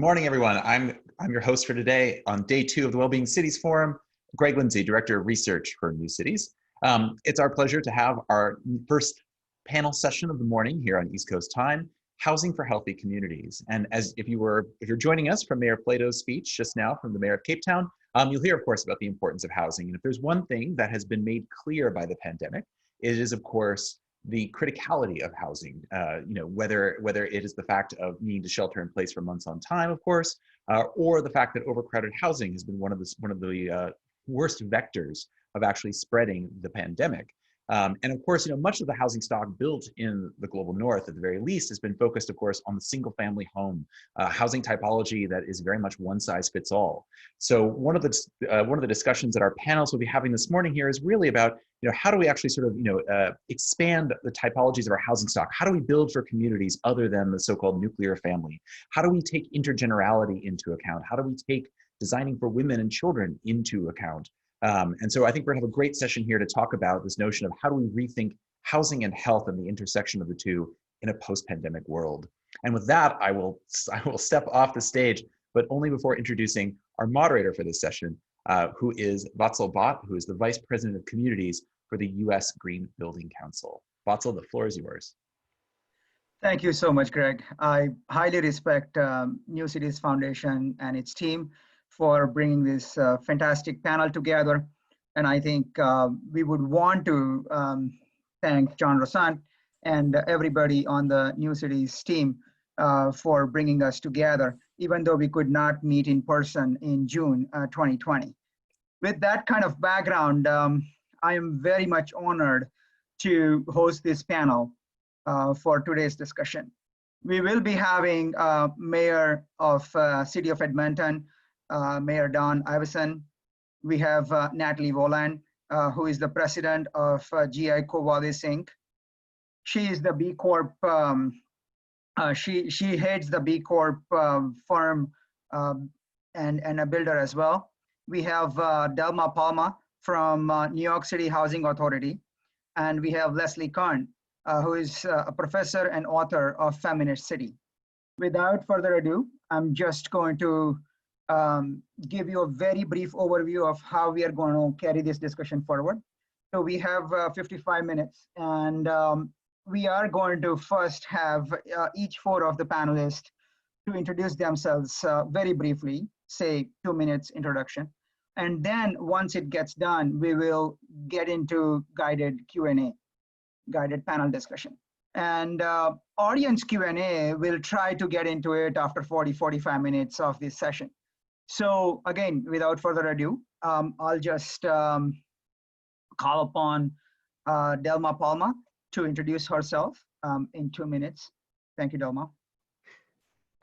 Good morning, everyone. I'm your host for today on day 2 of the Wellbeing Cities Forum, Greg Lindsay, Director of Research for New Cities. It's our pleasure to have our first panel session of the morning here on East Coast time, Housing for Healthy Communities. And if you're joining us from Mayor Plato's speech just now from the Mayor of Cape Town, you'll hear, of course, about the importance of housing. And if there's one thing that has been made clear by the pandemic, it is, of course, the criticality of housing, whether it is the fact of needing to shelter in place for months on time, of course, or the fact that overcrowded housing has been one of the worst vectors of actually spreading the pandemic. And of course, much of the housing stock built in the global north, at the very least, has been focused, of course, on the single family home, housing typology that is very much one size fits all. So one of the discussions that our panels will be having this morning here is really about, how do we actually sort of, expand the typologies of our housing stock? How do we build for communities other than the so-called nuclear family? How do we take intergenerationality into account? How do we take designing for women and children into account? And so I think we're gonna have a great session here to talk about this notion of how do we rethink housing and health and the intersection of the two in a post-pandemic world. And with that, I will step off the stage, but only before introducing our moderator for this session, who is Vatsal Bhatt, who is the Vice President of Communities for the U.S. Green Building Council. Vatsal, the floor is yours. Thank you so much, Greg. I highly respect New Cities Foundation and its team for bringing this fantastic panel together. And I think we would want to thank John Rossant and everybody on the New Cities team for bringing us together, even though we could not meet in person in June 2020. With that kind of background, I am very much honored to host this panel for today's discussion. We will be having Mayor of City of Edmonton, Mayor Don Iveson. We have Natalie Voland, who is the president of GI Co-Vadis Inc. She is the B Corp. She heads the B Corp firm and a builder as well. We have Delma Palma from New York City Housing Authority, and we have Leslie Kern, who is a professor and author of Feminist City. Without further ado, I'm just going to give you a very brief overview of how we are going to carry this discussion forward. So we have 55 minutes, and we are going to first have each 4 of the panelists to introduce themselves very briefly, say 2 minutes introduction. And then once it gets done, we will get into guided Q&A, guided panel discussion. And audience Q&A, we'll try to get into it after 45 minutes of this session. So again, without further ado, I'll just call upon Delma Palma to introduce herself in 2 minutes. Thank you, Delma.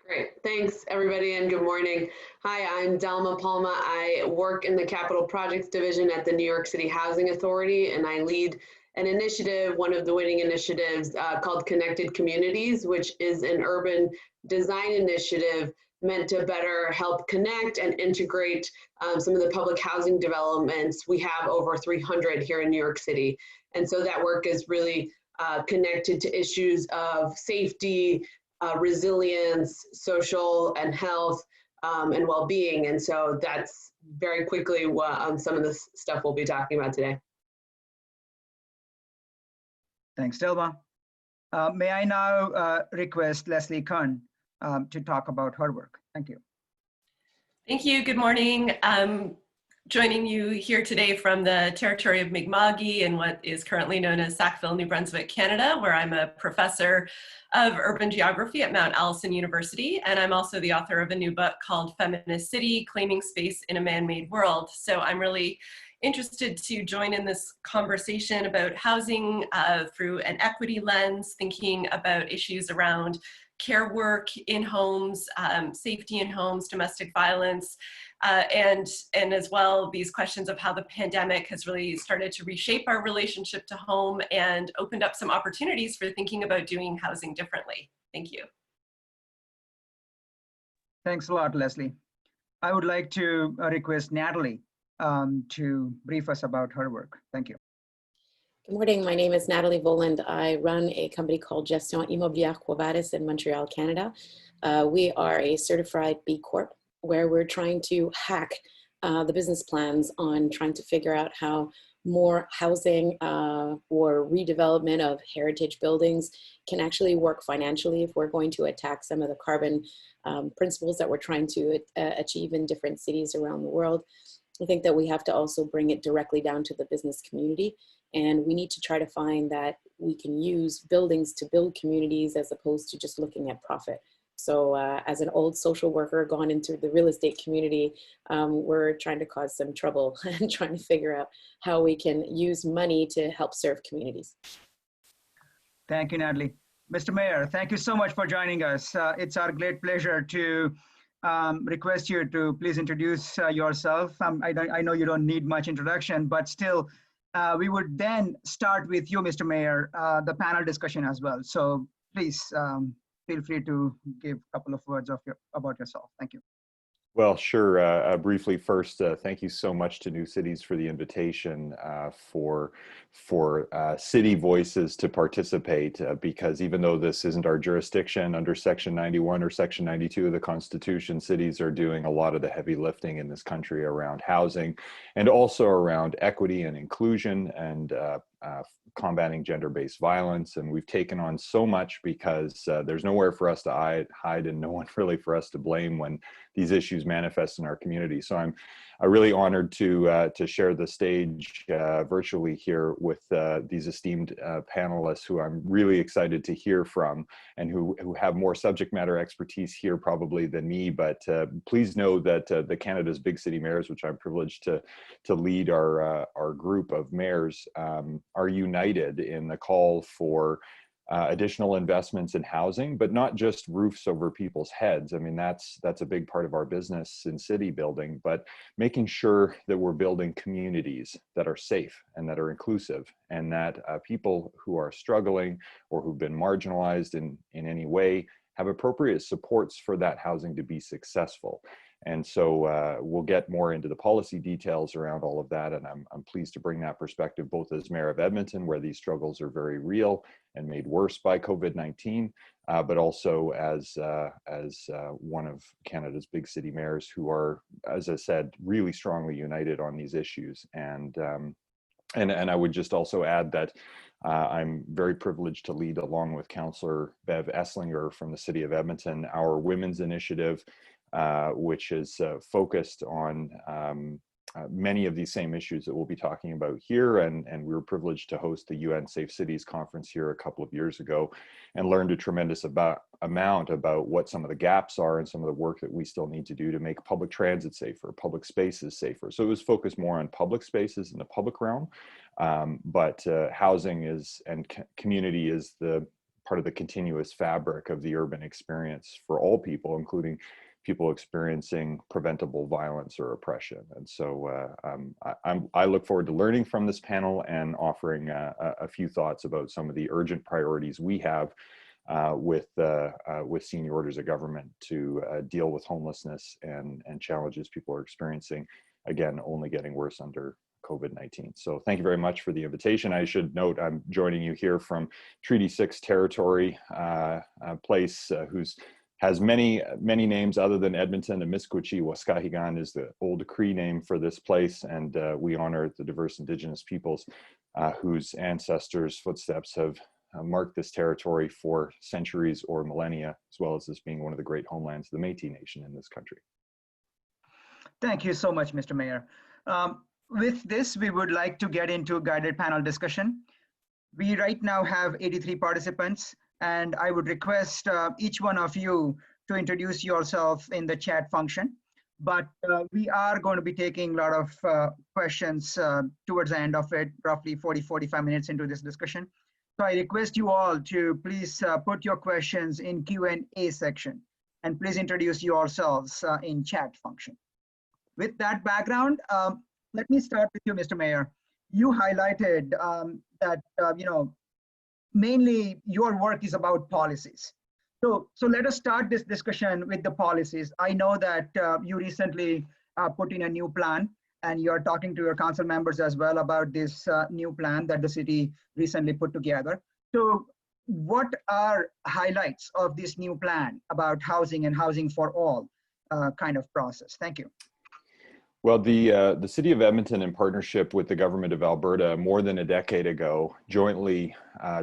Great, thanks everybody, and good morning. Hi, I'm Delma Palma. I work in the Capital Projects Division at the New York City Housing Authority, and I lead an initiative, one of the winning initiatives called Connected Communities, which is an urban design initiative meant to better help connect and integrate some of the public housing developments. We have over 300 here in New York City. And so that work is really connected to issues of safety, resilience, social and health, and well-being. And so that's very quickly some of the stuff we'll be talking about today. Thanks, Delma. May I now request Leslie Kern to talk about her work. Thank you. Thank you. Good morning. I'm joining you here today from the territory of Mi'kma'ki in what is currently known as Sackville, New Brunswick, Canada, where I'm a professor of urban geography at Mount Allison University. And I'm also the author of a new book called Feminist City, Claiming Space in a Man-Made World. So I'm really interested to join in this conversation about housing through an equity lens, thinking about issues around care work in homes, safety in homes, domestic violence, and as well these questions of how the pandemic has really started to reshape our relationship to home and opened up some opportunities for thinking about doing housing differently. Thank you. Thanks a lot, Leslie. I would like to request Natalie to brief us about her work. Thank you. Good morning. My name is Natalie Voland. I run a company called Gestion Immobilière Quo Vadis in Montreal, Canada. We are a certified B Corp, where we're trying to hack the business plans on trying to figure out how more housing or redevelopment of heritage buildings can actually work financially if we're going to attack some of the carbon principles that we're trying to achieve in different cities around the world. I think that we have to also bring it directly down to the business community, and we need to try to find that we can use buildings to build communities as opposed to just looking at profit. So as an old social worker gone into the real estate community, we're trying to cause some trouble and trying to figure out how we can use money to help serve communities. Thank you, Natalie. Mr. Mayor, thank you so much for joining us. It's our great pleasure to request you to please introduce yourself. I know you don't need much introduction, but still, we would then start with you, Mr. Mayor, the panel discussion as well. So please feel free to give a couple of words about yourself. Thank you. Well, sure. Briefly first, thank you so much to New Cities for the invitation for city voices to participate, because even though this isn't our jurisdiction under Section 91 or Section 92 of the Constitution, cities are doing a lot of the heavy lifting in this country around housing and also around equity and inclusion and combating gender-based violence. And we've taken on so much because there's nowhere for us to hide and no one really for us to blame when these issues manifest in our community. So I'm really honored to share the stage virtually here with these esteemed panelists who I'm really excited to hear from and who have more subject matter expertise here probably than me. But please know that the Canada's Big City Mayors, which I'm privileged to lead our group of mayors, are united in the call for additional investments in housing, but not just roofs over people's heads. I mean, that's a big part of our business in city building, but making sure that we're building communities that are safe and that are inclusive, and that people who are struggling or who've been marginalized in any way have appropriate supports for that housing to be successful. And so we'll get more into the policy details around all of that. And I'm pleased to bring that perspective, both as Mayor of Edmonton, where these struggles are very real and made worse by COVID-19, but also as one of Canada's big city mayors who are, as I said, really strongly united on these issues. And I would just also add that I'm very privileged to lead, along with Councillor Bev Esslinger from the City of Edmonton, our women's initiative, which is focused on many of these same issues that we'll be talking about here. And we were privileged to host the Unsafe Cities conference here a couple of years ago and learned a tremendous amount about what some of the gaps are and some of the work that we still need to do to make public transit safer, public spaces safer. So it was focused more on public spaces in the public realm, but housing and community is the part of the continuous fabric of the urban experience for all people, including people experiencing preventable violence or oppression. And so I look forward to learning from this panel and offering a few thoughts about some of the urgent priorities we have with senior orders of government to deal with homelessness and challenges people are experiencing, again, only getting worse under COVID-19. So thank you very much for the invitation. I should note I'm joining you here from Treaty 6 territory, a place has many names other than Edmonton. And Misquochi Waskahigan is the old Cree name for this place, and we honor the diverse Indigenous peoples whose ancestors' footsteps have marked this territory for centuries or millennia, as well as this being one of the great homelands of the Métis Nation in this country. Thank you so much, Mr. Mayor. With this, we would like to get into guided panel discussion. We right now have 83 participants, and I would request each one of you to introduce yourself in the chat function. But we are going to be taking a lot of questions towards the end of it, roughly 40-45 minutes into this discussion. So I request you all to please put your questions in Q&A section, and please introduce yourselves in chat function. With that background, let me start with you, Mr. Mayor. You highlighted that mainly your work is about policies. So let us start this discussion with the policies. I know that you recently put in a new plan, and you're talking to your council members as well about this new plan that the city recently put together. So what are highlights of this new plan about housing and housing for all kind of process? Thank you. Well, the City of Edmonton, in partnership with the Government of Alberta, more than a decade ago, jointly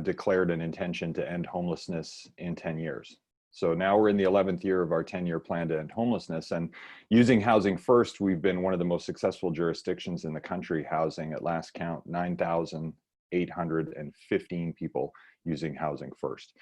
declared an intention to end homelessness in 10 years. So now we're in the 11th year of our 10-year plan to end homelessness. And using Housing First, we've been one of the most successful jurisdictions in the country, housing at last count 9,815 people using Housing First.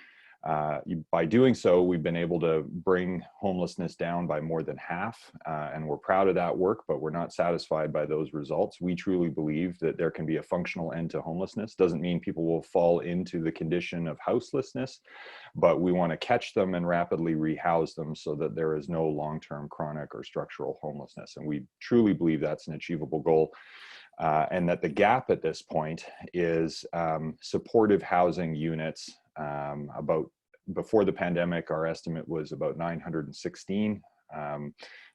By doing so, we've been able to bring homelessness down by more than half, and we're proud of that work, but we're not satisfied by those results. We truly believe that there can be a functional end to homelessness. Doesn't mean people will fall into the condition of houselessness, but we want to catch them and rapidly rehouse them so that there is no long-term chronic or structural homelessness. And we truly believe that's an achievable goal. And that the gap at this point is supportive housing units. Before the pandemic, our estimate was about 916.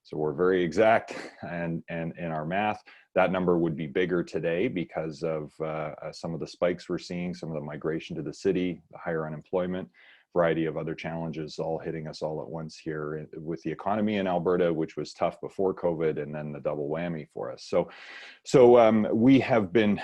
So we're very exact, and in our math, that number would be bigger today because of some of the spikes we're seeing, some of the migration to the city, the higher unemployment, variety of other challenges all hitting us all at once here with the economy in Alberta, which was tough before COVID, and then the double whammy for us. So we have been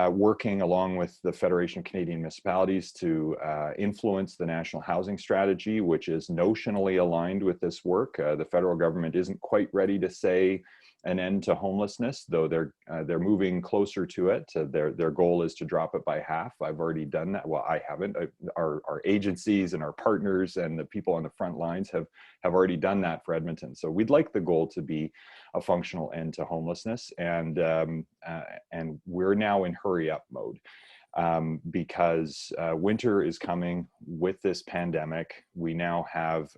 working along with the Federation of Canadian Municipalities to influence the National Housing Strategy, which is notionally aligned with this work. The federal government isn't quite ready to say an end to homelessness, though they're moving closer to it. Their goal is to drop it by half. I've already done that. Well, I haven't. Our agencies and our partners and the people on the front lines have already done that for Edmonton. So we'd like the goal to be a functional end to homelessness, and we're now in hurry up mode. Because winter is coming with this pandemic. We now have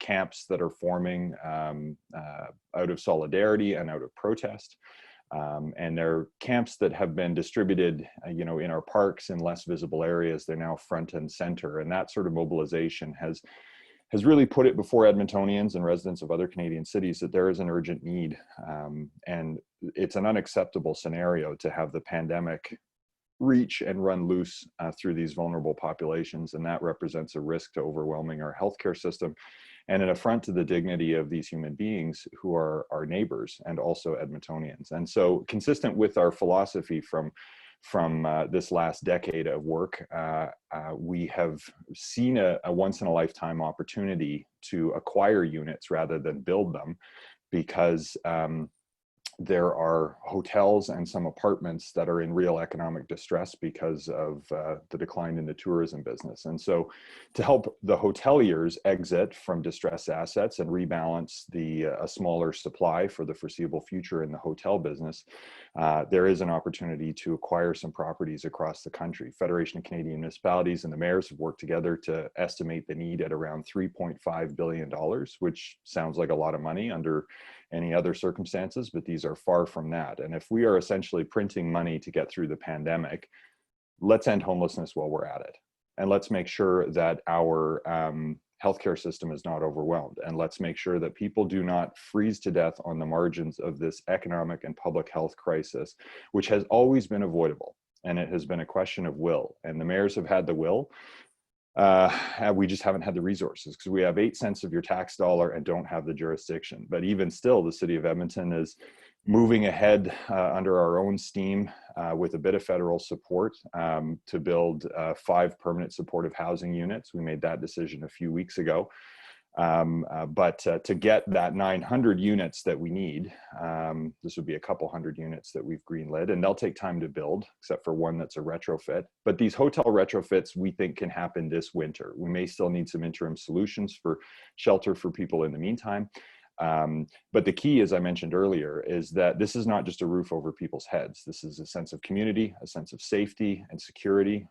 camps that are forming out of solidarity and out of protest. And they're camps that have been distributed, in our parks in less visible areas. They're now front and center. And that sort of mobilization has really put it before Edmontonians and residents of other Canadian cities that there is an urgent need. And it's an unacceptable scenario to have the pandemic reach and run loose through these vulnerable populations, and that represents a risk to overwhelming our healthcare system and an affront to the dignity of these human beings who are our neighbors and also Edmontonians. And so, consistent with our philosophy from this last decade of work, we have seen a once-in-a-lifetime opportunity to acquire units rather than build them, because there are hotels and some apartments that are in real economic distress because of the decline in the tourism business. And so to help the hoteliers exit from distressed assets and rebalance a smaller supply for the foreseeable future in the hotel business, there is an opportunity to acquire some properties across the country. Federation of Canadian Municipalities and the mayors have worked together to estimate the need at around $3.5 billion, which sounds like a lot of money under any other circumstances, but these are far from that. And if we are essentially printing money to get through the pandemic, let's end homelessness while we're at it. And let's make sure that our healthcare system is not overwhelmed. And let's make sure that people do not freeze to death on the margins of this economic and public health crisis, which has always been avoidable. And it has been a question of will. And the mayors have had the will. We just haven't had the resources, because we have 8 cents of your tax dollar and don't have the jurisdiction. But even still, the city of Edmonton is moving ahead under our own steam with a bit of federal support to build 5 permanent supportive housing units. We made that decision a few weeks ago. But to get that 900 units that we need, this would be a couple hundred units that we've greenlit, and they'll take time to build, except for one that's a retrofit. But these hotel retrofits, we think, can happen this winter. We may still need some interim solutions for shelter for people in the meantime. But the key, as I mentioned earlier, is that this is not just a roof over people's heads. This is a sense of community, a sense of safety and security,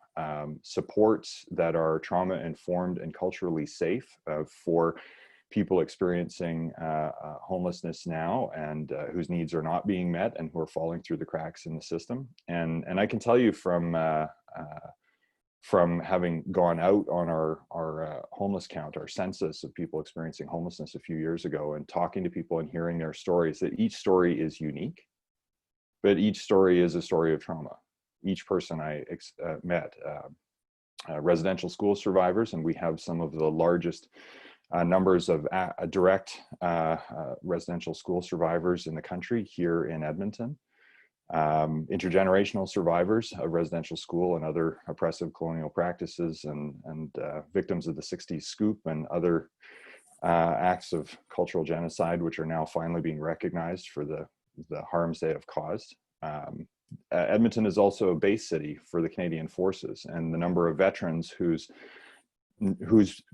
supports that are trauma-informed and culturally safe for people experiencing homelessness now and whose needs are not being met and who are falling through the cracks in the system. And I can tell you from having gone out on our homeless count, our census of people experiencing homelessness a few years ago, and talking to people and hearing their stories, that each story is unique, but each story is a story of trauma. Each person I met residential school survivors, and we have some of the largest numbers of direct residential school survivors in the country here in Edmonton. Intergenerational survivors of residential school and other oppressive colonial practices, and victims of the 60s scoop and other acts of cultural genocide, which are now finally being recognized for the harms they have caused. Edmonton is also a base city for the Canadian Forces, and the number of veterans whose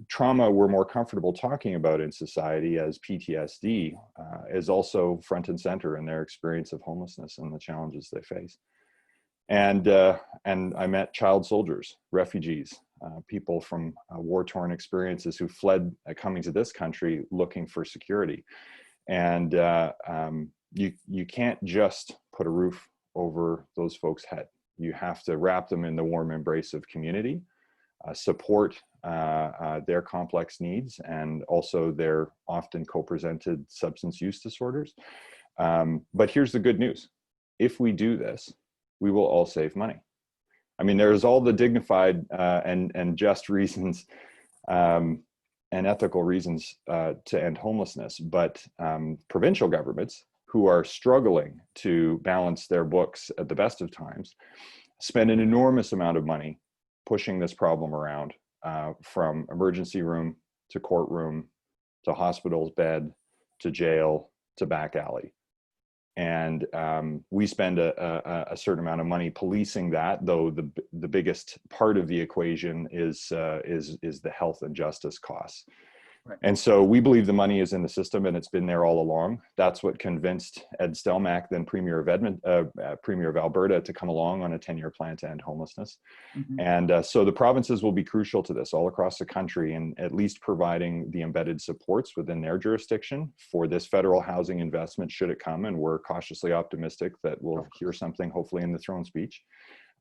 trauma we're more comfortable talking about in society as PTSD is also front and center in their experience of homelessness and the challenges they face. And I met child soldiers, refugees, people from war-torn experiences who fled coming to this country looking for security. And you can't just put a roof over those folks' head. You have to wrap them in the warm embrace of community, support their complex needs and also their often co-presented substance use disorders. But here's the good news. If we do this, we will all save money. I mean, there's all the dignified and just reasons and ethical reasons to end homelessness, but provincial governments who are struggling to balance their books at the best of times spend an enormous amount of money pushing this problem around, from emergency room to courtroom to hospital's bed to jail to back alley. And we spend a certain amount of money policing that, though the biggest part of the equation is the health and justice costs. Right. And so we believe the money is in the system, and it's been there all along. That's what convinced Ed Stelmach, then Premier of Alberta, to come along on a 10-year plan to end homelessness. Mm-hmm. And so the provinces will be crucial to this all across the country, and at least providing the embedded supports within their jurisdiction for this federal housing investment should it come. And we're cautiously optimistic that we'll hear something hopefully in the throne speech.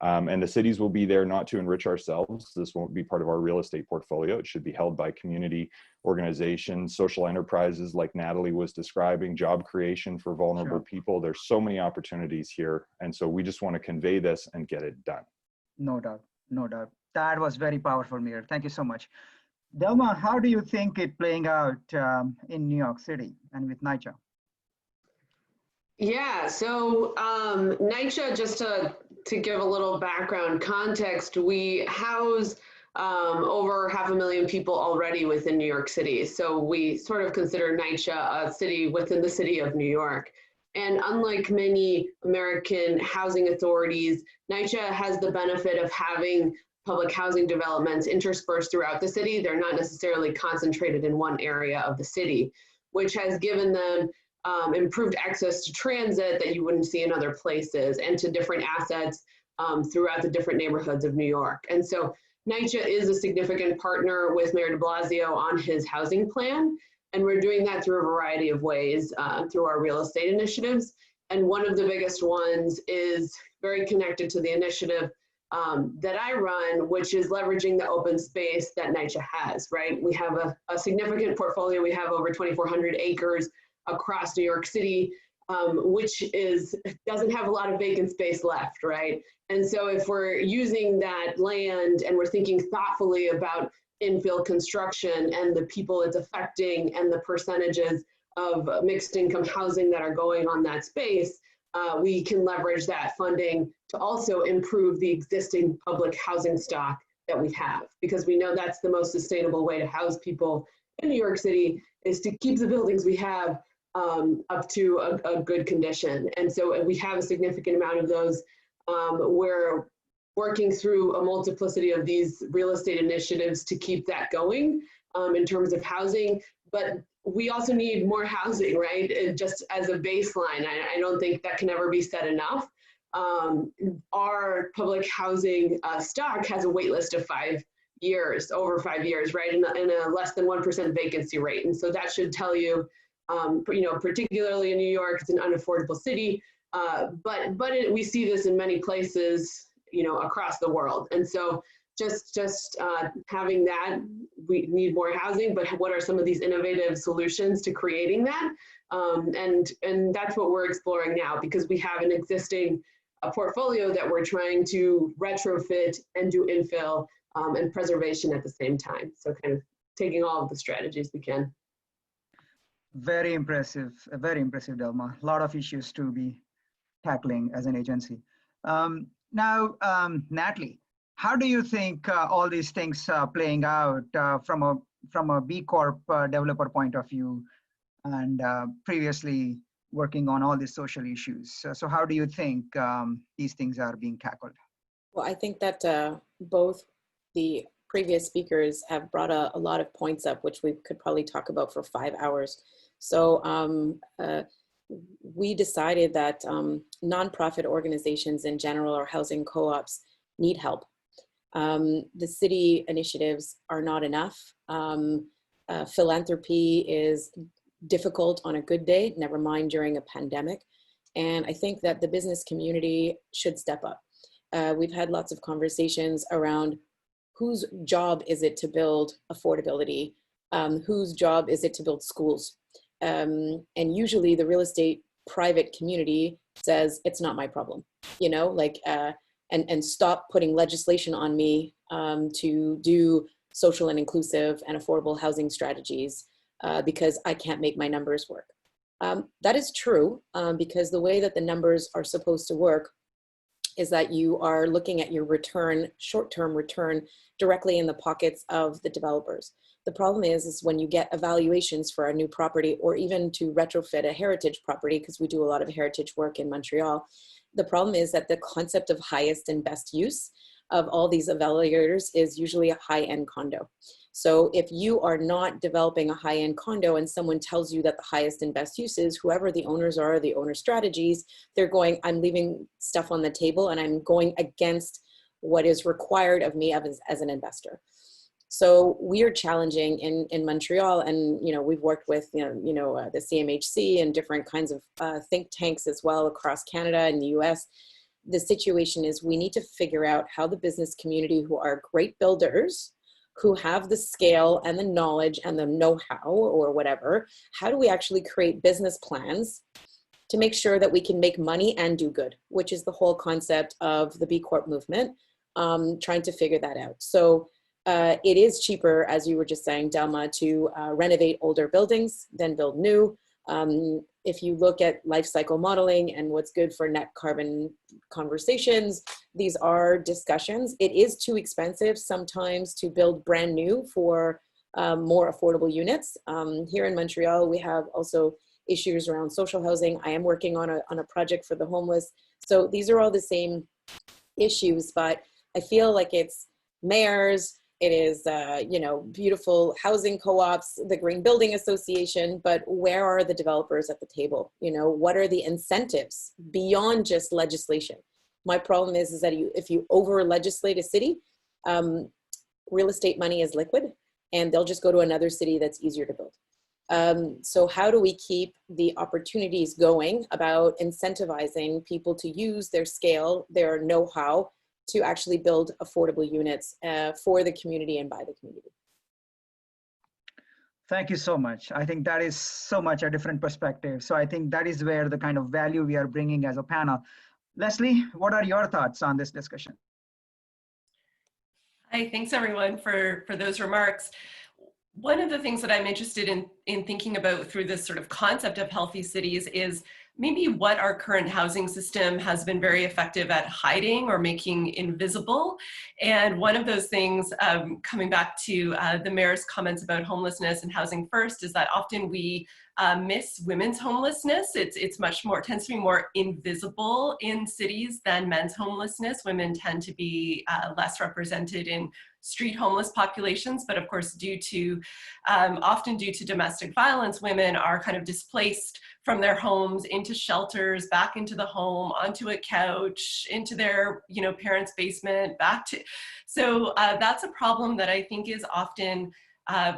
And the cities will be there not to enrich ourselves. This won't be part of our real estate portfolio. It should be held by community organizations, social enterprises like Natalie was describing, job creation for vulnerable people. There's so many opportunities here. And so we just want to convey this and get it done. No doubt, no doubt. That was very powerful, Mayor. Thank you so much. Delma, how do you think it playing out in New York City and with NYCHA? Yeah, so NYCHA, just to give a little background context, we house over 500,000 people already within New York City. So we sort of consider NYCHA a city within the city of New York. And unlike many American housing authorities, NYCHA has the benefit of having public housing developments interspersed throughout the city. They're not necessarily concentrated in one area of the city, which has given them improved access to transit that you wouldn't see in other places, and to different assets throughout the different neighborhoods of New York. And so NYCHA is a significant partner with Mayor de Blasio on his housing plan, and we're doing that through a variety of ways through our real estate initiatives. And one of the biggest ones is very connected to the initiative that I run, which is leveraging the open space that NYCHA has, right? We have a significant portfolio. We have over 2,400 acres across New York City, which doesn't have a lot of vacant space left, right? And so if we're using that land and we're thinking thoughtfully about infill construction and the people it's affecting and the percentages of mixed income housing that are going on that space, we can leverage that funding to also improve the existing public housing stock that we have, because we know that's the most sustainable way to house people in New York City, is to keep the buildings we have up to a good condition. And so we have a significant amount of those. We're working through a multiplicity of these real estate initiatives to keep that going in terms of housing, but we also need more housing, right? Just as a baseline, I don't think that can ever be said enough. Our public housing stock has a wait list of 5 years, over 5 years, right? In a less than 1% vacancy rate. And so that should tell you, particularly in New York, it's an unaffordable city, but we see this in many places, across the world. And so just having that, we need more housing, but what are some of these innovative solutions to creating that? And that's what we're exploring now, because we have an existing portfolio that we're trying to retrofit and do infill and preservation at the same time. So kind of taking all of the strategies we can. Very impressive, Delma. A lot of issues to be tackling as an agency. Now, Natalie, how do you think all these things playing out from a B Corp developer point of view, and previously working on all these social issues? So how do you think these things are being tackled? Well, I think that both the previous speakers have brought a lot of points up, which we could probably talk about for 5 hours. So we decided that nonprofit organizations in general, or housing co-ops, need help. The city initiatives are not enough. Philanthropy is difficult on a good day, never mind during a pandemic. And I think that the business community should step up. We've had lots of conversations around whose job is it to build affordability? Whose job is it to build schools? And usually the real estate private community says, it's not my problem, you know, like, and stop putting legislation on me to do social and inclusive and affordable housing strategies because I can't make my numbers work. That is true because the way that the numbers are supposed to work is that you are looking at your return, short-term return, directly in the pockets of the developers. The problem is when you get evaluations for a new property, or even to retrofit a heritage property, because we do a lot of heritage work in Montreal, the problem is that the concept of highest and best use of all these evaluators is usually a high-end condo. So if you are not developing a high-end condo and someone tells you that the highest and best use is, whoever the owners are, the owner strategies, they're going, I'm leaving stuff on the table and I'm going against what is required of me as an investor. So we are challenging in Montreal, and we've worked with the CMHC and different kinds of think tanks as well across Canada and the US. The situation is we need to figure out how the business community, who are great builders, who have the scale and the knowledge and the know-how or whatever, how do we actually create business plans to make sure that we can make money and do good, which is the whole concept of the B Corp movement, trying to figure that out. So it is cheaper, as you were just saying, Delma, to renovate older buildings than build new. If you look at life cycle modeling and what's good for net carbon conversations, these are discussions. It is too expensive sometimes to build brand new for more affordable units. Here in Montreal, we have also issues around social housing. I am working on a project for the homeless. So these are all the same issues, but I feel like it's mayors, it is, beautiful housing co-ops, the Green Building Association, but where are the developers at the table? What are the incentives beyond just legislation? My problem is that if you over-legislate a city, real estate money is liquid, and they'll just go to another city that's easier to build. So how do we keep the opportunities going about incentivizing people to use their scale, their know-how, to actually build affordable units for the community and by the community? Thank you so much. I think that is so much a different perspective. So I think that is where the kind of value we are bringing as a panel. Leslie, what are your thoughts on this discussion? Hi, thanks everyone for those remarks. One of the things that I'm interested in thinking about through this sort of concept of healthy cities is maybe what our current housing system has been very effective at hiding or making invisible. And one of those things, coming back to the mayor's comments about homelessness and housing first, is that often we miss women's homelessness. It's much more, tends to be more invisible in cities than men's homelessness. Women tend to be less represented in street homeless populations, but of course, often due to domestic violence, women are kind of displaced from their homes into shelters, back into the home, onto a couch, into their parents' basement, back to. So that's a problem that I think is often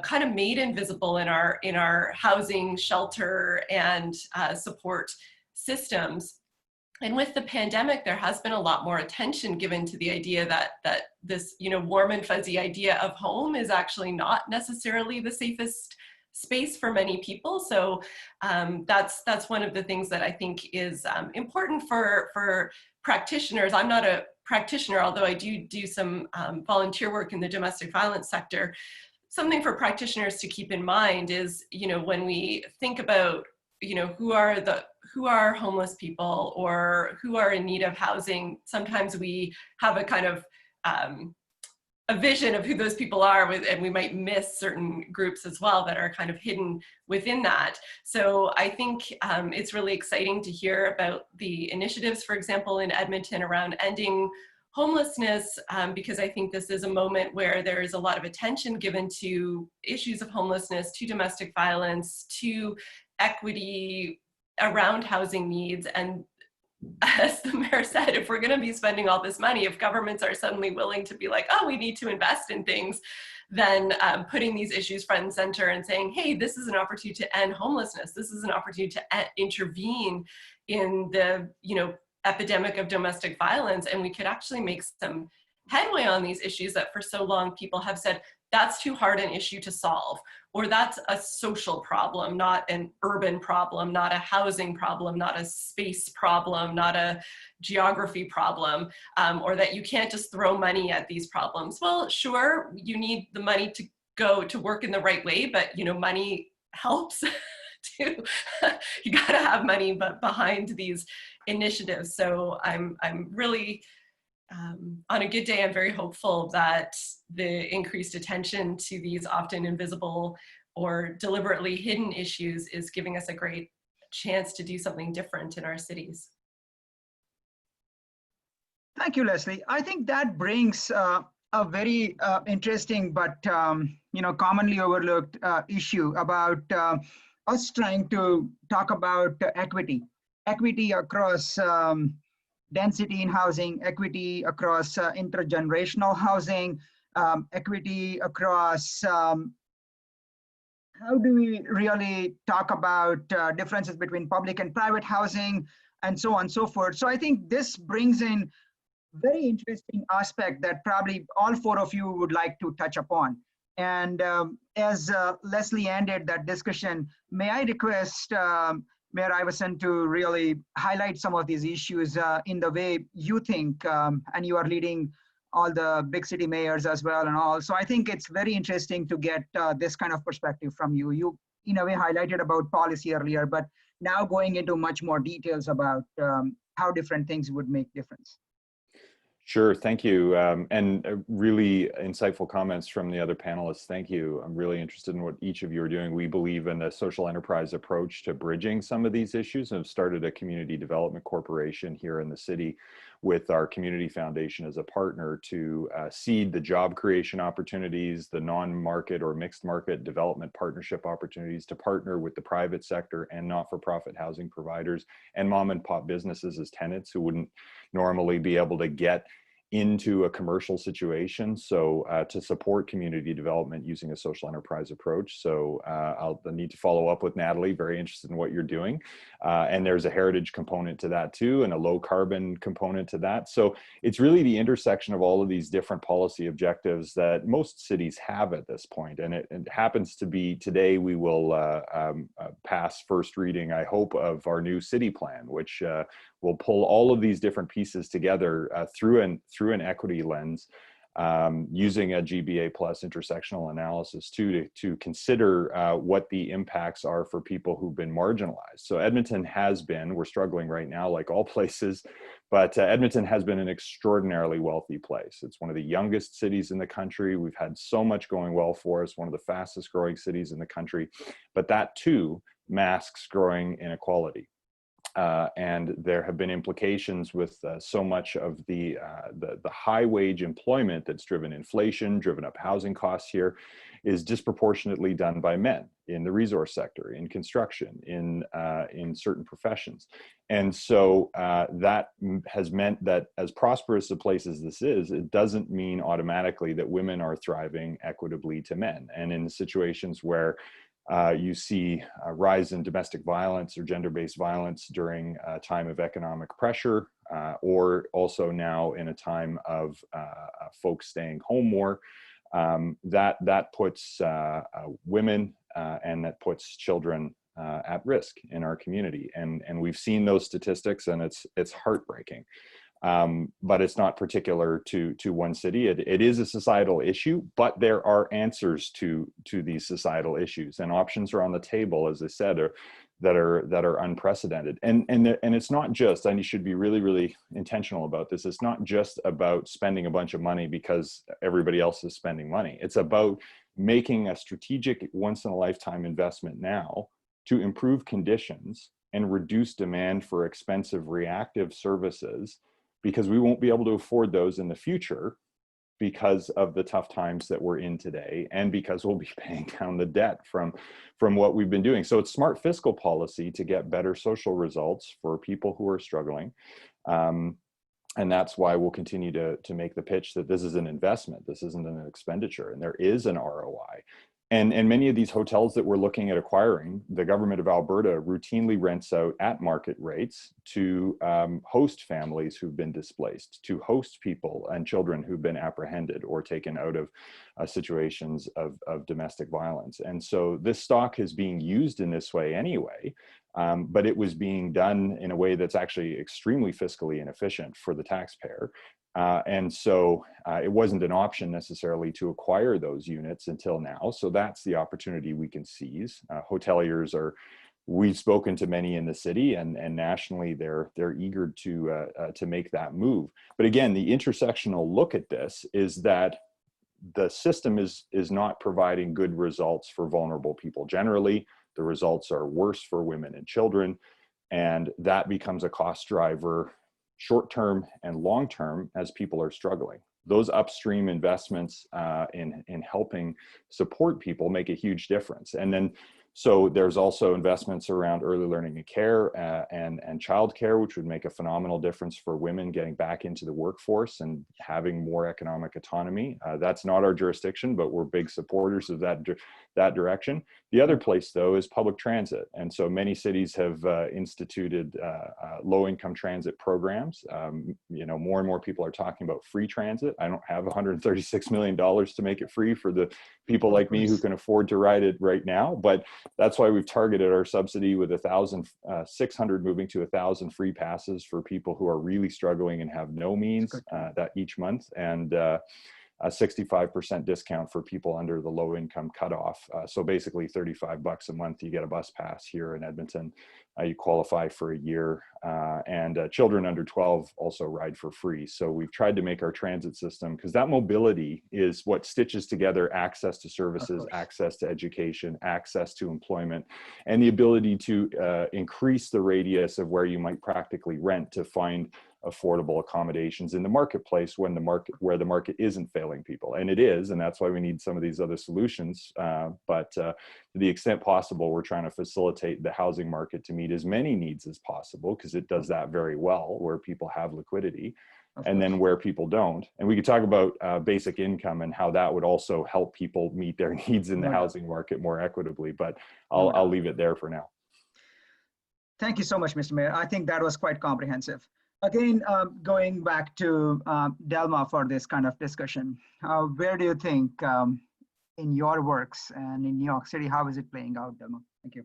kind of made invisible in our housing, shelter, and support systems. And with the pandemic, there has been a lot more attention given to the idea that this warm and fuzzy idea of home is actually not necessarily the safest space for many people. So that's one of the things that I think is important for practitioners, I'm not a practitioner, although I do some volunteer work in the domestic violence sector. Something for practitioners to keep in mind is, when we think about, who are homeless people or who are in need of housing, sometimes we have a kind of a vision of who those people are, and we might miss certain groups as well that are kind of hidden within that. So I think it's really exciting to hear about the initiatives, for example, in Edmonton around ending homelessness, because I think this is a moment where there is a lot of attention given to issues of homelessness, to domestic violence, to equity around housing needs. And as the mayor said, if we're going to be spending all this money, if governments are suddenly willing to be like, oh, we need to invest in things, then putting these issues front and center and saying, hey, this is an opportunity to end homelessness. This is an opportunity to intervene in the, epidemic of domestic violence, and we could actually make some headway on these issues that for so long people have said, that's too hard an issue to solve, or that's a social problem, not an urban problem, not a housing problem, not a space problem, not a geography problem, or that you can't just throw money at these problems. Well, sure, you need the money to go to work in the right way, but money helps too. You gotta have money but behind these initiatives. So I'm really, on a good day, I'm very hopeful that the increased attention to these often invisible or deliberately hidden issues is giving us a great chance to do something different in our cities. Thank you, Leslie. I think that brings a very interesting but commonly overlooked issue about us trying to talk about equity across density in housing, equity across intergenerational housing, equity across how do we really talk about differences between public and private housing, and so on and so forth. So I think this brings in very interesting aspect that probably all four of you would like to touch upon. And as Leslie ended that discussion, may I request Mayor Iveson to really highlight some of these issues in the way you think, and you are leading all the big city mayors as well and all. So I think it's very interesting to get this kind of perspective from you. You, in a way, highlighted about policy earlier, but now going into much more details about how different things would make difference. Sure, thank you. And really insightful comments from the other panelists. Thank you. I'm really interested in what each of you are doing. We believe in a social enterprise approach to bridging some of these issues and have started a community development corporation here in the city with our community foundation as a partner to seed the job creation opportunities, the non-market or mixed market development partnership opportunities, to partner with the private sector and not-for-profit housing providers and mom and pop businesses as tenants who wouldn't normally be able to get into a commercial situation. So to support community development using a social enterprise approach. So I'll need to follow up with Natalie, very interested in what you're doing. And there's a heritage component to that too, and a low carbon component to that. So it's really the intersection of all of these different policy objectives that most cities have at this point. And it happens to be today we will pass first reading, I hope, of our new city plan, which will pull all of these different pieces together through an equity lens, using a GBA plus intersectional analysis too, to consider what the impacts are for people who've been marginalized. So Edmonton has been, we're struggling right now like all places, but Edmonton has been an extraordinarily wealthy place. It's one of the youngest cities in the country. We've had so much going well for us, one of the fastest growing cities in the country, but that too masks growing inequality. And there have been implications with so much of the high wage employment that's driven inflation, driven up housing costs here, is disproportionately done by men in the resource sector, in construction, in certain professions. And so that has meant that as prosperous a place as this is, it doesn't mean automatically that women are thriving equitably to men. And in situations where you see a rise in domestic violence or gender-based violence during a time of economic pressure, or also now in a time of folks staying home more, that puts women and that puts children at risk in our community. And we've seen those statistics, and it's heartbreaking. But it's not particular to one city. It is a societal issue, but there are answers to these societal issues, and options are on the table, as I said, that are unprecedented. And it's not just, and you should be really, really intentional about this, it's not just about spending a bunch of money because everybody else is spending money. It's about making a strategic once-in-a-lifetime investment now to improve conditions and reduce demand for expensive reactive services, because we won't be able to afford those in the future because of the tough times that we're in today, and because we'll be paying down the debt from what we've been doing. So it's smart fiscal policy to get better social results for people who are struggling. And that's why we'll continue to make the pitch that this is an investment, this isn't an expenditure, and there is an ROI. And many of these hotels that we're looking at acquiring, the government of Alberta routinely rents out at market rates to host families who've been displaced, to host people and children who've been apprehended or taken out of situations of domestic violence. And so this stock is being used in this way anyway, but it was being done in a way that's actually extremely fiscally inefficient for the taxpayer. And so it wasn't an option necessarily to acquire those units until now. So that's the opportunity we can seize. Hoteliers we've spoken to many in the city, and nationally they're eager to make that move. But again, the intersectional look at this is that the system is not providing good results for vulnerable people generally. The results are worse for women and children, and that becomes a cost driver short-term and long-term as people are struggling. Those upstream investments in helping support people make a huge difference. And then, so there's also investments around early learning and care and childcare, which would make a phenomenal difference for women getting back into the workforce and having more economic autonomy. That's not our jurisdiction, but we're big supporters of that direction. The other place, though, is public transit. And so many cities have instituted low-income transit programs. More and more people are talking about free transit. I don't have $136 million to make it free for the people like me who can afford to ride it right now. But that's why we've targeted our subsidy with 600 moving to 1,000 free passes for people who are really struggling and have no means that each month, and a 65% discount for people under the low income cutoff. So basically $35 a month, you get a bus pass here in Edmonton. You qualify for a year, and children under 12 also ride for free. So we've tried to make our transit system, because that mobility is what stitches together access to services, access to education, access to employment, and the ability to increase the radius of where you might practically rent to find affordable accommodations in the marketplace where the market isn't failing people. And it is, and that's why we need some of these other solutions. But to the extent possible, we're trying to facilitate the housing market to meet as many needs as possible, because it does that very well where people have liquidity, and then where people don't. And we could talk about basic income and how that would also help people meet their needs in the housing market more equitably, but I'll leave it there for now. Thank you so much, Mr. Mayor. I think that was quite comprehensive. Again, going back to Delma for this kind of discussion, where do you think in your works and in New York City, how is it playing out, Delma? Thank you.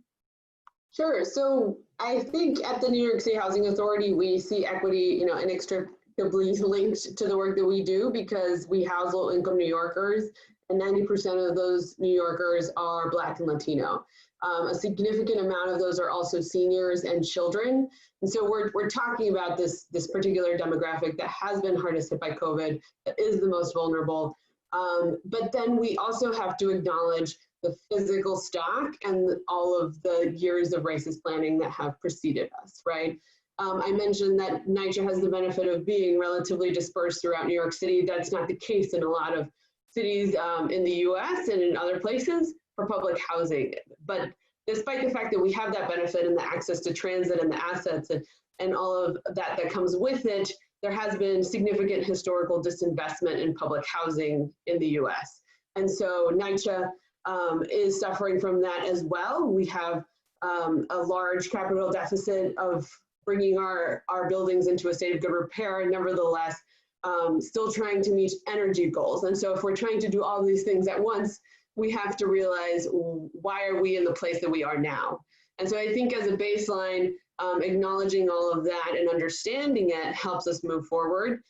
Sure. So I think at the New York City Housing Authority, we see equity, inextricably linked to the work that we do, because we house low-income New Yorkers, and 90% of those New Yorkers are Black and Latino. A significant amount of those are also seniors and children. And so we're talking about this particular demographic that has been hardest hit by COVID, that is the most vulnerable. But then we also have to acknowledge the physical stock and all of the years of racist planning that have preceded us, right? I mentioned that NYCHA has the benefit of being relatively dispersed throughout New York City. That's not the case in a lot of cities in the US and in other places for public housing. But despite the fact that we have that benefit and the access to transit and the assets and all of that comes with it, there has been significant historical disinvestment in public housing in the US. And so NYCHA is suffering from that as well. We have a large capital deficit of bringing our buildings into a state of good repair, nevertheless, still trying to meet energy goals. And so if we're trying to do all these things at once, we have to realize, why are we in the place that we are now? And so I think as a baseline, acknowledging all of that and understanding it helps us move forward.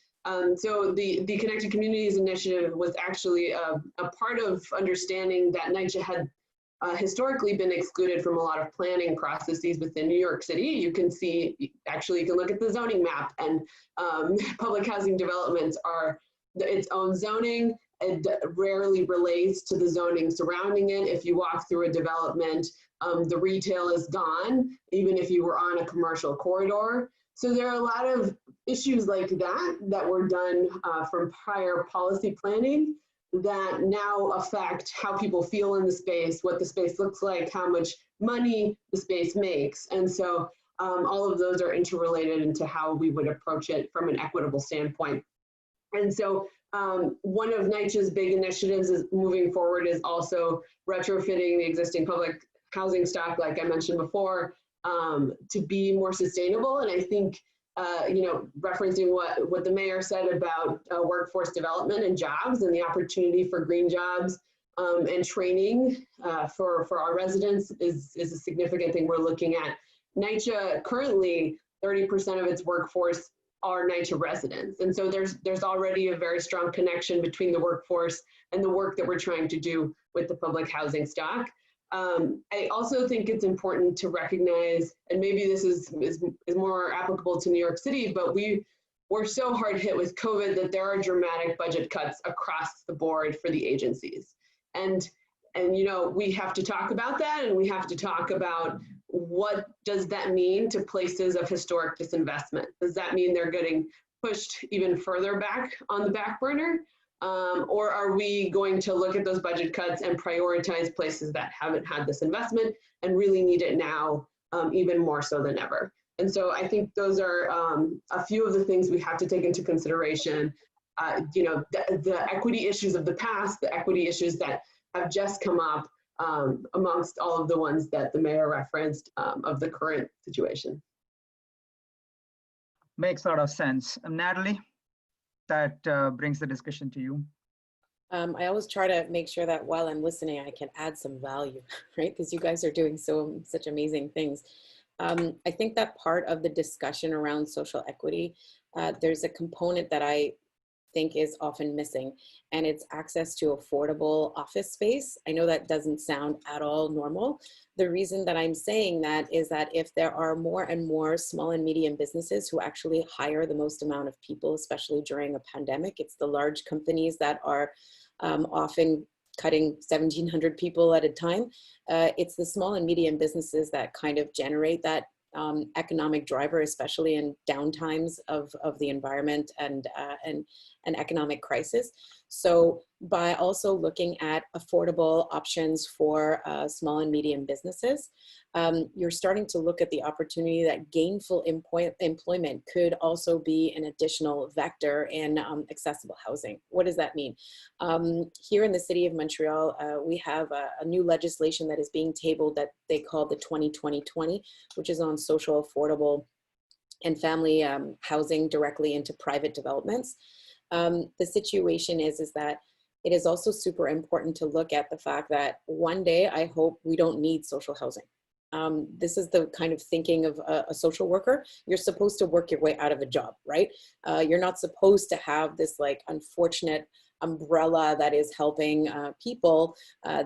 So the Connected Communities Initiative was actually a part of understanding that NYCHA had historically been excluded from a lot of planning processes within New York City. You can see, actually, you can look at the zoning map, and public housing developments are its own zoning. It rarely relates to the zoning surrounding it. If you walk through a development, the retail is gone, even if you were on a commercial corridor. So there are a lot of issues like that were done from prior policy planning that now affect how people feel in the space, what the space looks like, how much money the space makes. And so all of those are interrelated into how we would approach it from an equitable standpoint. And so one of NYCHA's big initiatives is moving forward is also retrofitting the existing public housing stock, like I mentioned before, to be more sustainable. And I think, you know, referencing what the mayor said about workforce development and jobs and the opportunity for green jobs and training for our residents is a significant thing we're looking at. NYCHA currently, 30% of its workforce are NYCHA residents. And so there's already a very strong connection between the workforce and the work that we're trying to do with the public housing stock. I also think it's important to recognize, and maybe this is more applicable to New York City, but we're so hard hit with COVID that there are dramatic budget cuts across the board for the agencies. And you know, we have to talk about that, and we have to talk about what does that mean to places of historic disinvestment? Does that mean they're getting pushed even further back on the back burner? Or are we going to look at those budget cuts and prioritize places that haven't had this investment and really need it now, even more so than ever? And so I think those are a few of the things we have to take into consideration. You know, the equity issues of the past, the equity issues that have just come up amongst all of the ones that the mayor referenced of the current situation. Makes a lot of sense. Natalie, that brings the discussion to you. I always try to make sure that while I'm listening, I can add some value, right? Because you guys are doing such amazing things. I think that part of the discussion around social equity, there's a component that I think is often missing, and it's access to affordable office space. I know that doesn't sound at all normal. The reason that I'm saying that is that if there are more and more small and medium businesses who actually hire the most amount of people, especially during a pandemic, it's the large companies that are often cutting 1,700 people at a time. It's the small and medium businesses that kind of generate that economic driver, especially in downtimes of the environment and an economic crisis. So by also looking at affordable options for small and medium businesses, you're starting to look at the opportunity that gainful employment could also be an additional vector in accessible housing. What does that mean? Here in the city of Montreal, we have a new legislation that is being tabled that they call the 2020, which is on social, affordable, and family housing directly into private developments. The situation is that it is also super important to look at the fact that one day I hope we don't need social housing. This is the kind of thinking of a social worker. You're supposed to work your way out of a job, right? You're not supposed to have this like unfortunate umbrella that is helping people.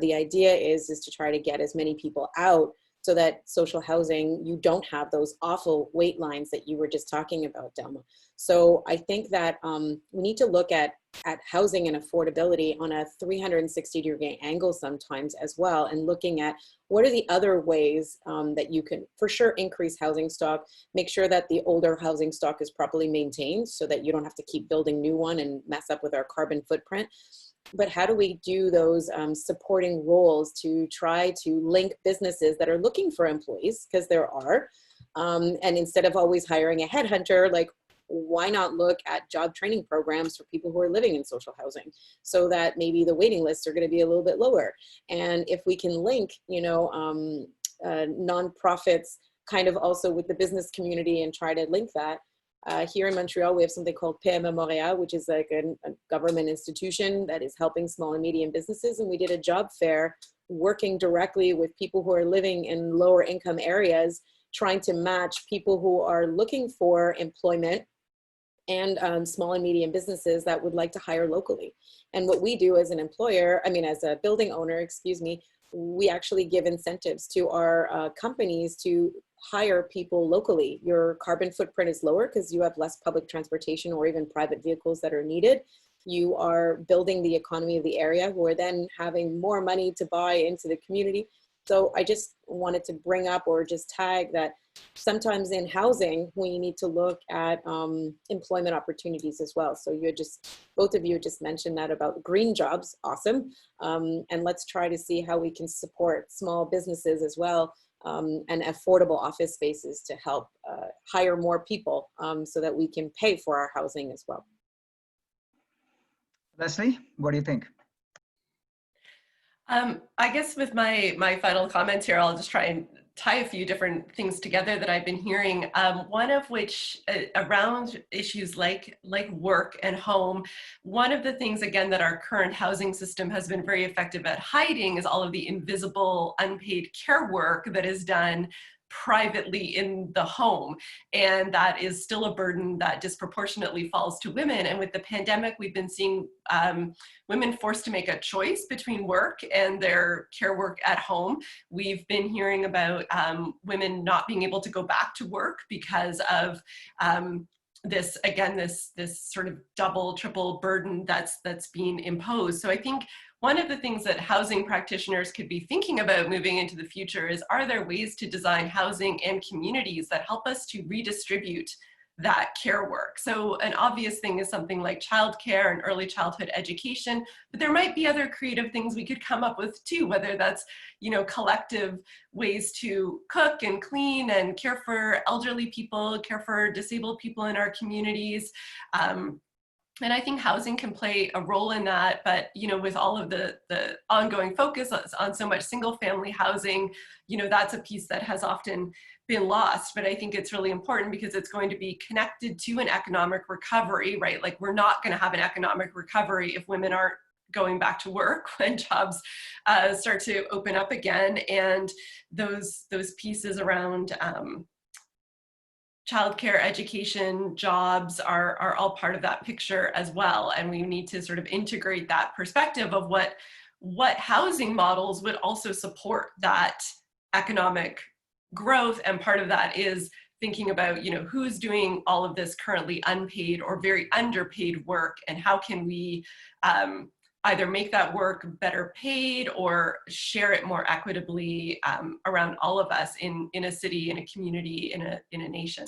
The idea is to try to get as many people out so that social housing, you don't have those awful wait lines that you were just talking about, Delma. So I think that we need to look at housing and affordability on a 360-degree angle sometimes as well, and looking at what are the other ways that you can for sure increase housing stock, make sure that the older housing stock is properly maintained so that you don't have to keep building new one and mess up with our carbon footprint. But how do we do those supporting roles to try to link businesses that are looking for employees, because there are, and instead of always hiring a headhunter, like why not look at job training programs for people who are living in social housing so that maybe the waiting lists are going to be a little bit lower. And if we can link, you know, nonprofits kind of also with the business community and try to link that. Here in Montreal, we have something called PME Montréal, which is like a government institution that is helping small and medium businesses. And we did a job fair working directly with people who are living in lower income areas trying to match people who are looking for employment and small and medium businesses that would like to hire locally. And what we do as an employer, as a building owner, excuse me, we actually give incentives to our companies to hire people locally. Your carbon footprint is lower because you have less public transportation or even private vehicles that are needed. You are building the economy of the area, who are then having more money to buy into the community. So I just wanted to bring up or just tag that sometimes in housing, we need to look at employment opportunities as well. So both of you just mentioned that about green jobs, awesome. And let's try to see how we can support small businesses as well, and affordable office spaces to help hire more people so that we can pay for our housing as well. Leslie, what do you think? I guess with my final comments here, I'll just try and tie a few different things together that I've been hearing. One of which around issues like work and home. One of the things, again, that our current housing system has been very effective at hiding is all of the invisible, unpaid care work that is done privately in the home. And that is still a burden that disproportionately falls to women. And with the pandemic, we've been seeing women forced to make a choice between work and their care work at home. We've been hearing about women not being able to go back to work because of this sort of double, triple burden that's being imposed. So I think one of the things that housing practitioners could be thinking about moving into the future is, are there ways to design housing and communities that help us to redistribute that care work? So an obvious thing is something like childcare and early childhood education, but there might be other creative things we could come up with too, whether that's, collective ways to cook and clean and care for elderly people, care for disabled people in our communities. And I think housing can play a role in that, but with all of the ongoing focus on so much single family housing, that's a piece that has often been lost. But I think it's really important because it's going to be connected to an economic recovery, right? Like, we're not going to have an economic recovery if women aren't going back to work when jobs start to open up again. And those pieces around childcare, education, jobs are all part of that picture as well. And we need to sort of integrate that perspective of what housing models would also support that economic growth. And part of that is thinking about, who's doing all of this currently unpaid or very underpaid work, and how can we either make that work better paid or share it more equitably around all of us in a city, in a community, in a nation.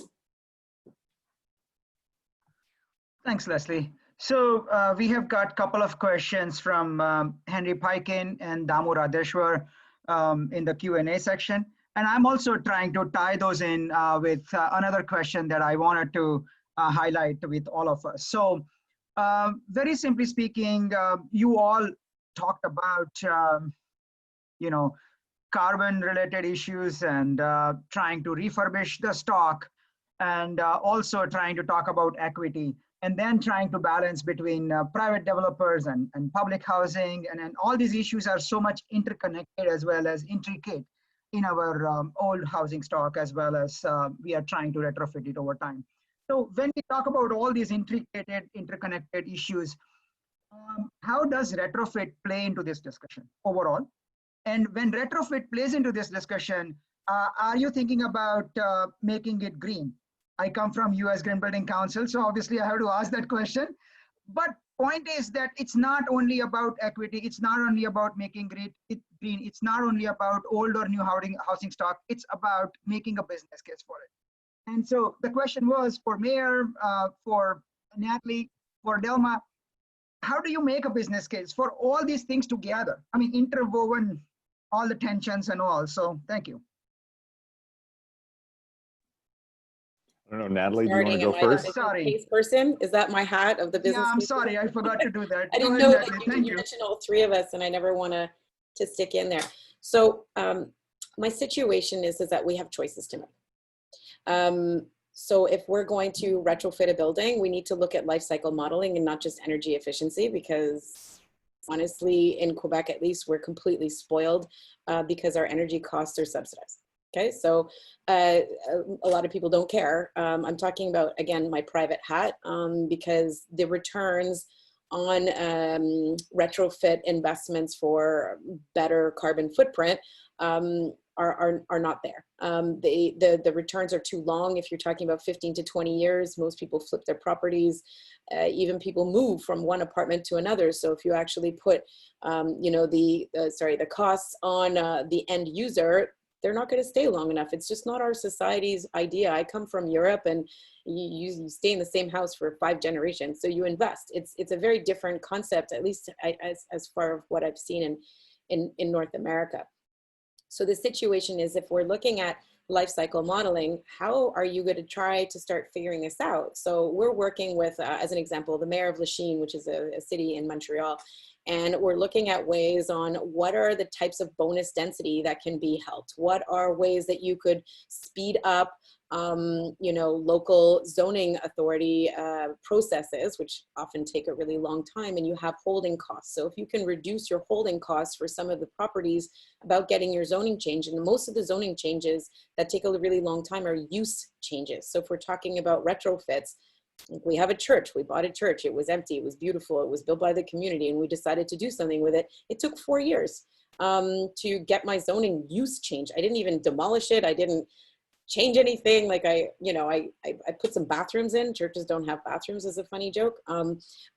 Thanks, Leslie. So we have got a couple of questions from Henry Paikin and Damu Radeshwar in the Q&A section. And I'm also trying to tie those in with another question that I wanted to highlight with all of us. So very simply speaking, you all talked about, carbon related issues and trying to refurbish the stock, and also trying to talk about equity, and then trying to balance between private developers and public housing. And all these issues are so much interconnected as well as intricate in our old housing stock, as well as we are trying to retrofit it over time. So when we talk about all these intricate, interconnected issues, how does retrofit play into this discussion overall? And when retrofit plays into this discussion, are you thinking about making it green? I come from US Green Building Council, so obviously I have to ask that question. But point is that it's not only about equity, it's not only about making green, it's not only about old or new housing stock, it's about making a business case for it. And so the question was for Mayor, for Natalie, for Delma, how do you make a business case for all these things together? I mean, interwoven, all the tensions and all. So thank you. I don't know, Natalie, do you want to go first? Sorry. Case person? Is that my hat of the business? Yeah, I'm case sorry, person? I forgot to do that. I didn't know that you mentioned all three of us, and I never want to stick in there. So my situation is that we have choices to make. So if we're going to retrofit a building, we need to look at life cycle modeling and not just energy efficiency, because honestly, in Quebec, at least, we're completely spoiled because our energy costs are subsidized. Okay, so a lot of people don't care. I'm talking about, again, my private hat, because the returns on retrofit investments for better carbon footprint are not there. The returns are too long. If you're talking about 15 to 20 years, most people flip their properties. Even people move from one apartment to another. So if you actually put, you know, the costs on the end user, they're not going to stay long enough. It's just not our society's idea. I come from Europe, and you stay in the same house for 5 generations. So you invest. It's a very different concept, at least as far as what I've seen in North America. So the situation is, if we're looking at life cycle modeling, how are you going to try to start figuring this out? So we're working with, as an example, the mayor of Lachine, which is a city in Montreal. And we're looking at ways on what are the types of bonus density that can be helped. What are ways that you could speed up, you know, local zoning authority processes, which often take a really long time, and you have holding costs. So if you can reduce your holding costs for some of the properties about getting your zoning change, and most of the zoning changes that take a really long time are use changes. So if we're talking about retrofits, we have a church, we bought a church, it was empty, it was beautiful, it was built by the community, and we decided to do something with it. It took 4 years to get my zoning use change. I didn't even demolish it, I didn't change anything. Like I put some bathrooms in. Churches don't have bathrooms, as a funny joke.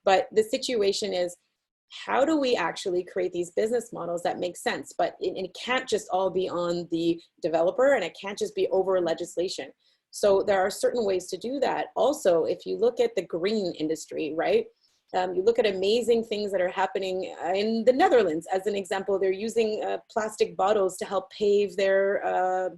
But the situation is, how do we actually create these business models that make sense? But it can't just all be on the developer, and it can't just be over legislation. So there are certain ways to do that. Also, if you look at the green industry, right? You look at amazing things that are happening in the Netherlands. As an example, they're using plastic bottles to help pave their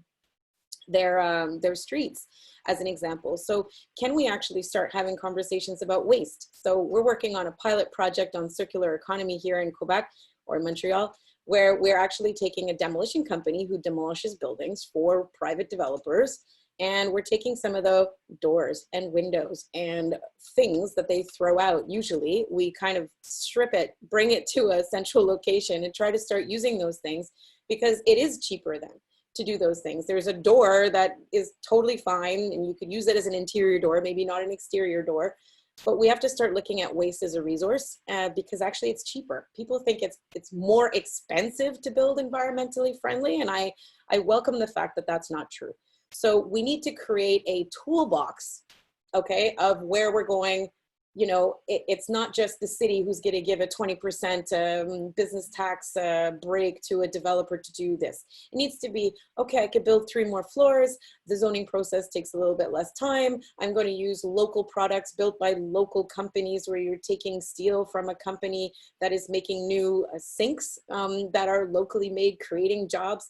streets, as an example. So can we actually start having conversations about waste? So we're working on a pilot project on circular economy here in Quebec, or in Montreal, where we're actually taking a demolition company who demolishes buildings for private developers. And we're taking some of the doors and windows and things that they throw out. Usually we kind of strip it, bring it to a central location, and try to start using those things, because it is cheaper then to do those things. There's a door that is totally fine, and you could use it as an interior door, maybe not an exterior door, but we have to start looking at waste as a resource, because actually it's cheaper. People think it's more expensive to build environmentally friendly, and I welcome the fact that that's not true. So we need to create a toolbox, okay, of where we're going. You know, it's not just the city who's going to give a 20% business tax break to a developer to do this. It needs to be, okay, I could build 3 more floors. The zoning process takes a little bit less time. I'm going to use local products built by local companies, where you're taking steel from a company that is making new sinks that are locally made, creating jobs.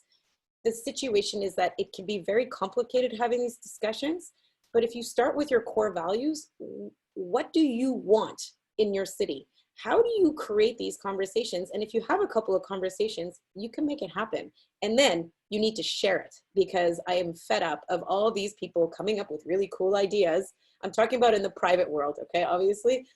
The situation is that it can be very complicated having these discussions, but if you start with your core values, what do you want in your city? How do you create these conversations? And if you have a couple of conversations, you can make it happen. And then you need to share it, because I am fed up of all these people coming up with really cool ideas. I'm talking about in the private world, okay, obviously.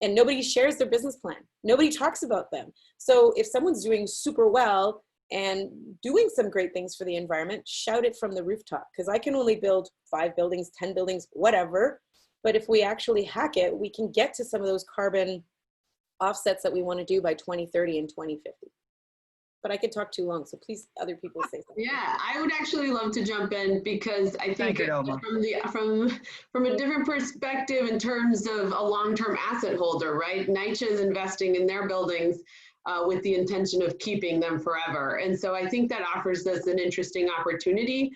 And nobody shares their business plan. Nobody talks about them. So if someone's doing super well and doing some great things for the environment, shout it from the rooftop, because I can only build 5 buildings, 10 buildings, whatever. But if we actually hack it, we can get to some of those carbon offsets that we want to do by 2030 and 2050. But I could talk too long, so please, other people say something. Yeah, I would actually love to jump in, because I think from a different perspective in terms of a long-term asset holder, right? NYCHA is investing in their buildings with the intention of keeping them forever. And so I think that offers us an interesting opportunity,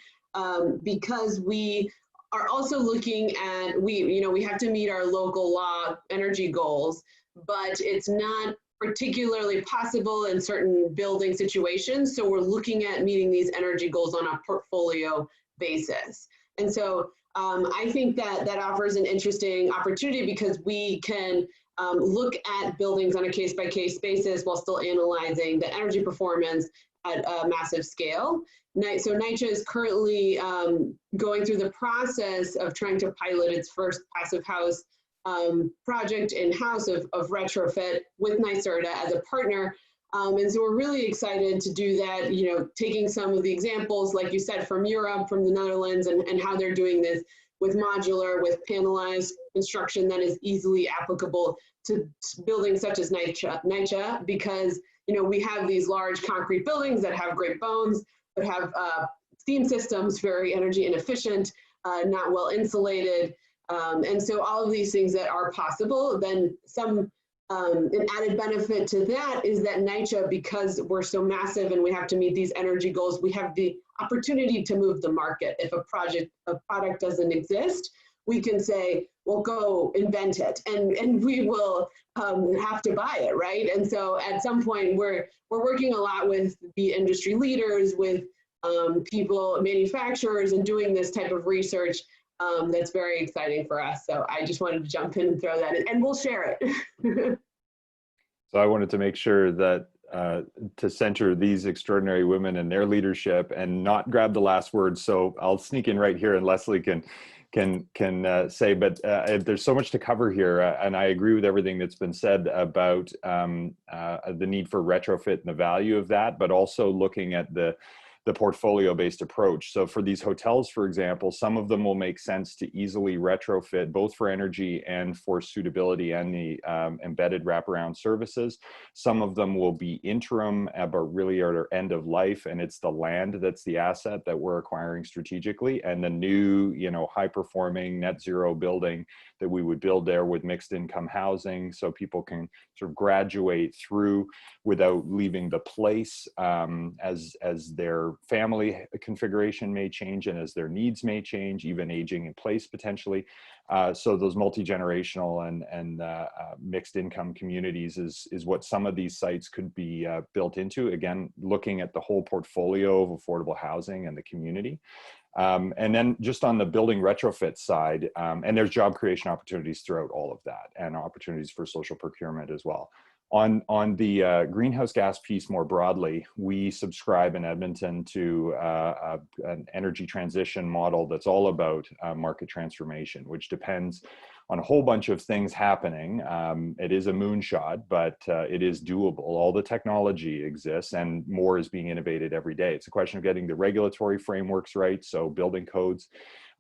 because we are also looking at, we have to meet our local law energy goals, but it's not particularly possible in certain building situations. So we're looking at meeting these energy goals on a portfolio basis. And so I think that offers an interesting opportunity, because we can look at buildings on a case-by-case basis while still analyzing the energy performance at a massive scale. So NYCHA is currently going through the process of trying to pilot its first passive house project in-house of retrofit with NYCHA as a partner. And so we're really excited to do that, you know, taking some of the examples, like you said, from Europe, from the Netherlands, and how they're doing this with modular, with panelized construction that is easily applicable to buildings such as NYCHA, because, you know, we have these large concrete buildings that have great bones, but have steam systems, very energy inefficient, not well insulated. And so all of these things that are possible, then an added benefit to that is that NYCHA, because we're so massive and we have to meet these energy goals, we have the opportunity to move the market. If a product doesn't exist, we can say, well, go invent it, and we will have to buy it, right? And so at some point, we're working a lot with the industry leaders, with people, manufacturers, and doing this type of research. That's very exciting for us. So I just wanted to jump in and throw that in, and we'll share it. So I wanted to make sure that to center these extraordinary women and their leadership and not grab the last word. So I'll sneak in right here, and Leslie can say, but there's so much to cover here. And I agree with everything that's been said about the need for retrofit and the value of that, but also looking at the portfolio-based approach. So for these hotels, for example, some of them will make sense to easily retrofit, both for energy and for suitability and the embedded wraparound services. Some of them will be interim, but really are end of life, and it's the land that's the asset that we're acquiring strategically, and the new, you know, high-performing net zero building that we would build there with mixed income housing, so people can sort of graduate through without leaving the place as their family configuration may change and as their needs may change, even aging in place potentially. So those multi-generational and mixed income communities is what some of these sites could be built into. Again, looking at the whole portfolio of affordable housing and the community. And then just on the building retrofit side, and there's job creation opportunities throughout all of that, and opportunities for social procurement as well. On the greenhouse gas piece more broadly, we subscribe in Edmonton to an energy transition model that's all about market transformation, which depends on a whole bunch of things happening. It is a moonshot, but it is doable. All the technology exists and more is being innovated every day. It's a question of getting the regulatory frameworks right, so building codes,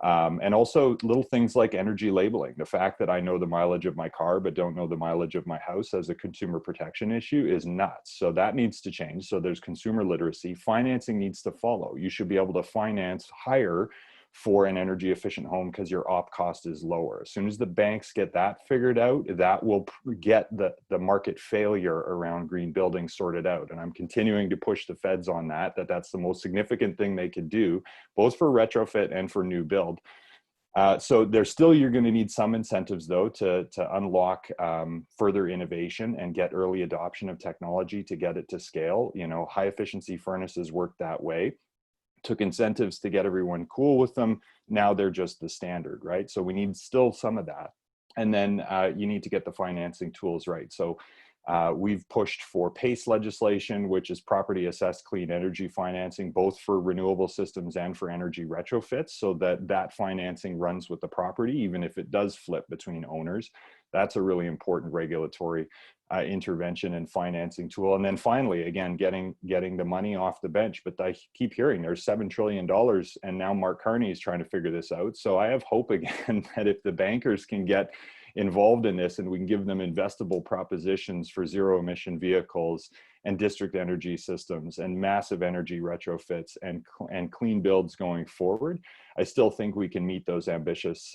and also little things like energy labeling. The fact that I know the mileage of my car but don't know the mileage of my house as a consumer protection issue is nuts. So that needs to change. So there's consumer literacy. Financing needs to follow. You should be able to finance higher for an energy efficient home because your op cost is lower. As soon as the banks get that figured out, that will get the market failure around green buildings sorted out. And I'm continuing to push the feds on that's the most significant thing they could do, both for retrofit and for new build. So you're going to need some incentives though to unlock further innovation and get early adoption of technology to get it to scale. You know, high efficiency furnaces work that way. Took incentives to get everyone cool with them. Now they're just the standard, right? So we need still some of that. And then you need to get the financing tools right. So we've pushed for PACE legislation, which is property assessed clean energy financing, both for renewable systems and for energy retrofits, so that financing runs with the property, even if it does flip between owners. That's a really important regulatory intervention and financing tool. And then finally, again, getting the money off the bench. But I keep hearing there's $7 trillion, and now Mark Carney is trying to figure this out. So I have hope again that if the bankers can get involved in this and we can give them investable propositions for zero emission vehicles and district energy systems and massive energy retrofits and clean builds going forward, I still think we can meet those ambitious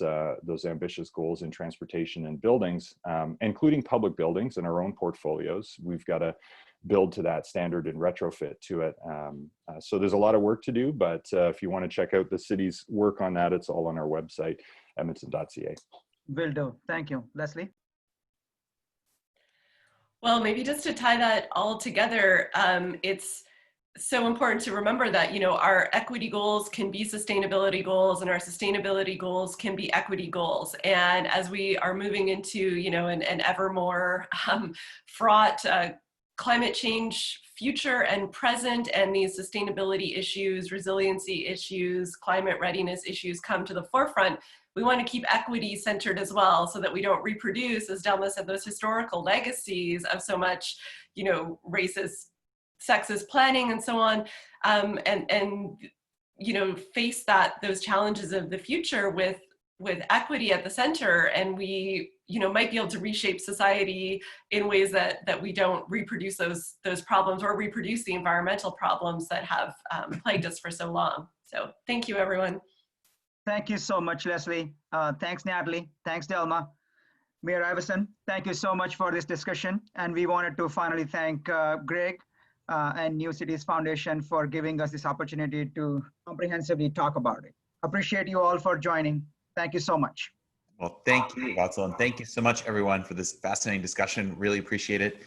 goals in transportation and buildings, including public buildings in our own portfolios. We've got to build to that standard and retrofit to it. So there's a lot of work to do, but if you want to check out the city's work on that, it's all on our website, edmonton.ca. Will do. Thank you. Leslie? Well, maybe just to tie that all together, it's so important to remember that, you know, our equity goals can be sustainability goals and our sustainability goals can be equity goals. And as we are moving into, you know, an ever more fraught climate change future and present, and these sustainability issues, resiliency issues, climate readiness issues come to the forefront, we want to keep equity centered as well, so that we don't reproduce, as Delma said, those historical legacies of so much, you know, racist, sexist planning and so on, and you know, face those challenges of the future with equity at the center, and we, you know, might be able to reshape society in ways that we don't reproduce those problems or reproduce the environmental problems that have plagued us for so long. So thank you, everyone. Thank you so much, Leslie. Thanks, Natalie. Thanks, Delma. Mayor Iveson, thank you so much for this discussion. And we wanted to finally thank Greg and New Cities Foundation for giving us this opportunity to comprehensively talk about it. Appreciate you all for joining. Thank you so much. Well, thank you, Vatsal, and thank you so much, everyone, for this fascinating discussion. Really appreciate it.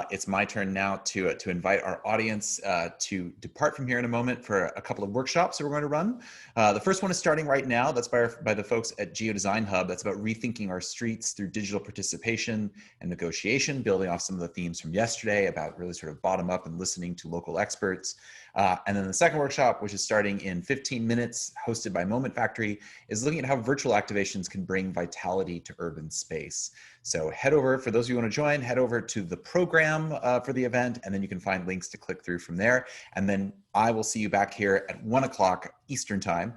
It's my turn now to invite our audience to depart from here in a moment for a couple of workshops that we're going to run. The first one is starting right now. That's by the folks at Geodesign Hub. That's about rethinking our streets through digital participation and negotiation, building off some of the themes from yesterday about really sort of bottom up and listening to local experts. And then the second workshop, which is starting in 15 minutes, hosted by Moment Factory, is looking at how virtual activations can bring vitality to urban space. So head over, for those of you who want to join, head over to the program for the event, and then you can find links to click through from there. And then I will see you back here at 1 o'clock Eastern time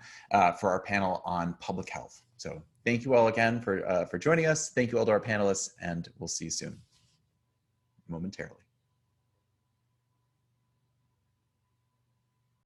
for our panel on public health. So thank you all again for joining us. Thank you all to our panelists, and we'll see you soon, momentarily.